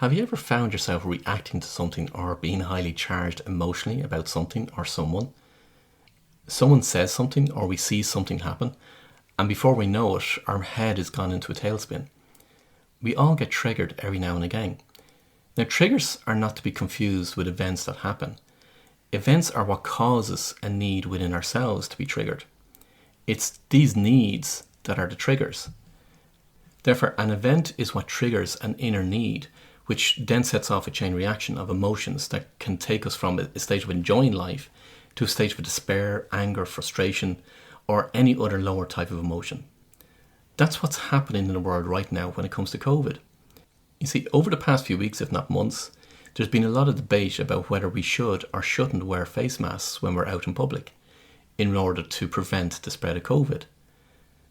Have you ever found yourself reacting to something or being highly charged emotionally about something or someone? Someone says something or we see something happen, and before we know it, our head has gone into a tailspin. We all get triggered every now and again. Now, triggers are not to be confused with events that happen. Events are what causes a need within ourselves to be triggered. It's these needs that are the triggers. Therefore, an event is what triggers an inner need, which then sets off a chain reaction of emotions that can take us from a state of enjoying life to a state of despair, anger, frustration, or any other lower type of emotion. That's what's happening in the world right now when it comes to COVID. You see, over the past few weeks, if not months, there's been a lot of debate about whether we should or shouldn't wear face masks when we're out in public in order to prevent the spread of COVID.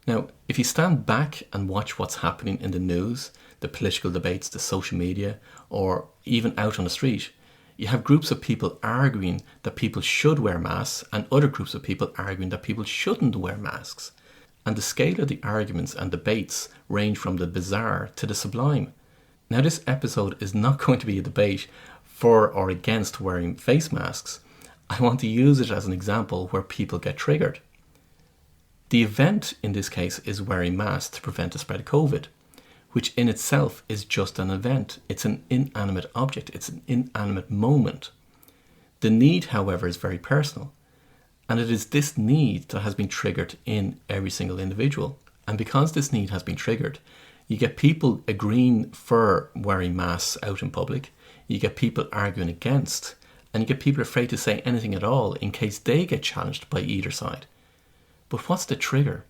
Now, if you stand back and watch what's happening in the news, the political debates, the social media, or even out on the street, you have groups of people arguing that people should wear masks and other groups of people arguing that people shouldn't wear masks. And the scale of the arguments and debates range from the bizarre to the sublime. Now, this episode is not going to be a debate for or against wearing face masks. I want to use it as an example where people get triggered. The event in this case is wearing masks to prevent the spread of COVID, which in itself is just an event. It's an inanimate object. It's an inanimate moment. The need, however, is very personal. And it is this need that has been triggered in every single individual. And because this need has been triggered, you get people agreeing for wearing masks out in public. You get people arguing against. And you get people afraid to say anything at all in case they get challenged by either side. But what's the trigger?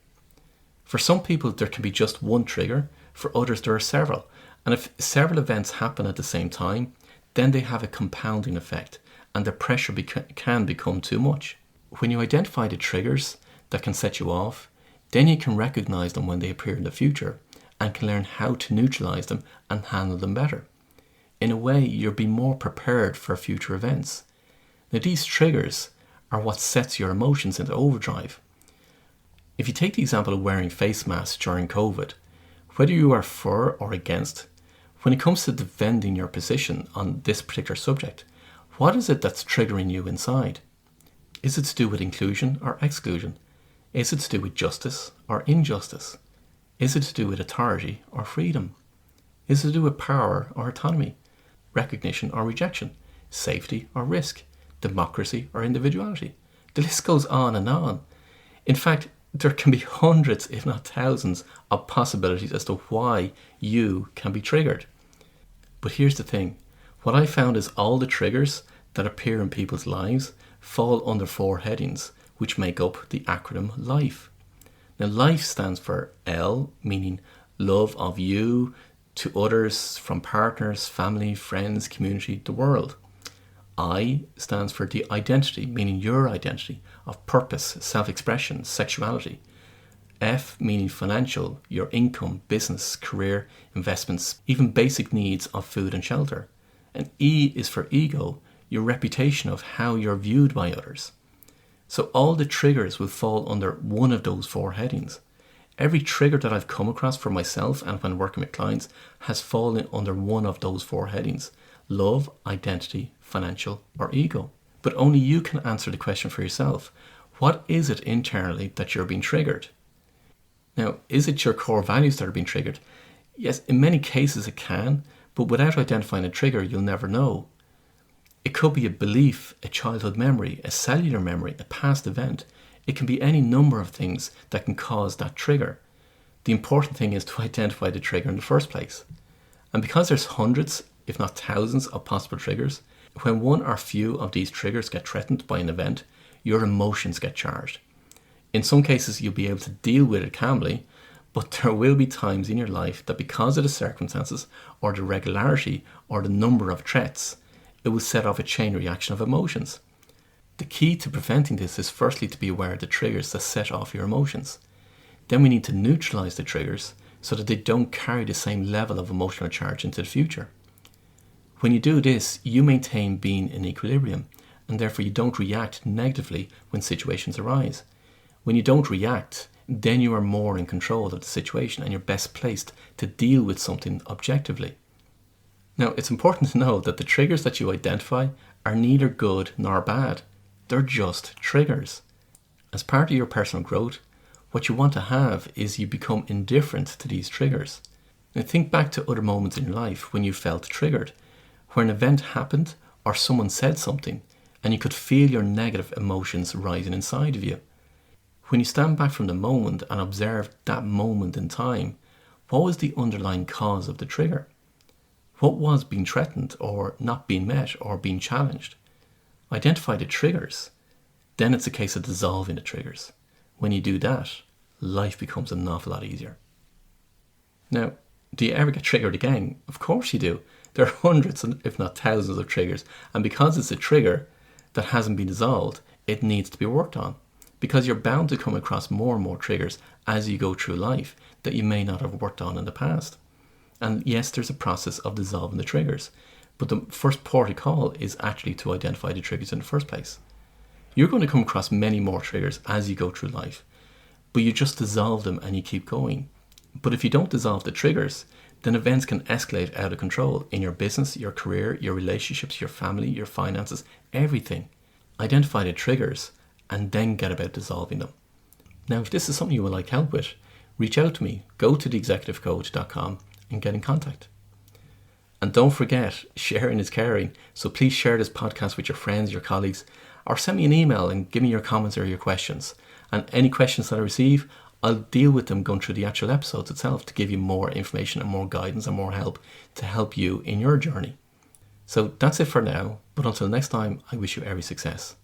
For some people, there can be just one trigger. For others, there are several. And if several events happen at the same time, then they have a compounding effect and the pressure can become too much. When you identify the triggers that can set you off, then you can recognize them when they appear in the future and can learn how to neutralize them and handle them better. In a way, you'll be more prepared for future events. Now, these triggers are what sets your emotions into overdrive. If you take the example of wearing face masks during COVID, whether you are for or against, when it comes to defending your position on this particular subject, what is it that's triggering you inside? Is it to do with inclusion or exclusion? Is it to do with justice or injustice? Is it to do with authority or freedom? Is it to do with power or autonomy? Recognition or rejection? Safety or risk? Democracy or individuality? The list goes on and on. In fact, there can be hundreds, if not thousands, of possibilities as to why you can be triggered. But here's the thing. What I found is all the triggers that appear in people's lives fall under 4 headings, which make up the acronym LIFE. Now, LIFE stands for L, meaning love of you to others, from partners, family, friends, community, the world. I stands for the identity, meaning your identity of purpose, self-expression, sexuality. F meaning financial, your income, business, career, investments, even basic needs of food and shelter. And E is for ego, your reputation of how you're viewed by others. So all the triggers will fall under one of those 4 headings. Every trigger that I've come across for myself and when working with clients has fallen under one of those 4 headings: love, identity, financial, or ego. But only you can answer the question for yourself. What is it internally that you're being triggered? Now, is it your core values that are being triggered? Yes, in many cases it can, but without identifying a trigger, you'll never know. It could be a belief, a childhood memory, a cellular memory, a past event. It can be any number of things that can cause that trigger. The important thing is to identify the trigger in the first place. And because there's hundreds, if not thousands, of possible triggers, when one or few of these triggers get threatened by an event, your emotions get charged. In some cases, you'll be able to deal with it calmly, but there will be times in your life that because of the circumstances or the regularity or the number of threats, it will set off a chain reaction of emotions. The key to preventing this is firstly to be aware of the triggers that set off your emotions. Then we need to neutralize the triggers so that they don't carry the same level of emotional charge into the future. When you do this, you maintain being in equilibrium, and therefore you don't react negatively when situations arise. When you don't react, then you are more in control of the situation and you're best placed to deal with something objectively. Now, it's important to know that the triggers that you identify are neither good nor bad. They're just triggers. As part of your personal growth, what you want to have is you become indifferent to these triggers. Now, think back to other moments in your life when you felt triggered, where an event happened or someone said something and you could feel your negative emotions rising inside of you. When you stand back from the moment and observe that moment in time, what was the underlying cause of the trigger? What was being threatened or not being met or being challenged? Identify the triggers. Then it's a case of dissolving the triggers. When you do that, life becomes an awful lot easier. Now, do you ever get triggered again? Of course you do. There are hundreds, if not thousands of triggers. And because it's a trigger that hasn't been dissolved, it needs to be worked on. Because you're bound to come across more and more triggers as you go through life that you may not have worked on in the past. And yes, there's a process of dissolving the triggers. But the first port of call is actually to identify the triggers in the first place. You're going to come across many more triggers as you go through life. But you just dissolve them and you keep going. But if you don't dissolve the triggers, then events can escalate out of control in your business, your career, your relationships, your family, your finances, everything. Identify the triggers and then get about dissolving them. Now, if this is something you would like help with, reach out to me. Go to theexecutivecoach.com and get in contact. And don't forget, sharing is caring. So please share this podcast with your friends, your colleagues, or send me an email and give me your comments or your questions. And any questions that I receive, I'll deal with them going through the actual episodes itself to give you more information and more guidance and more help to help you in your journey. So that's it for now. But until next time, I wish you every success.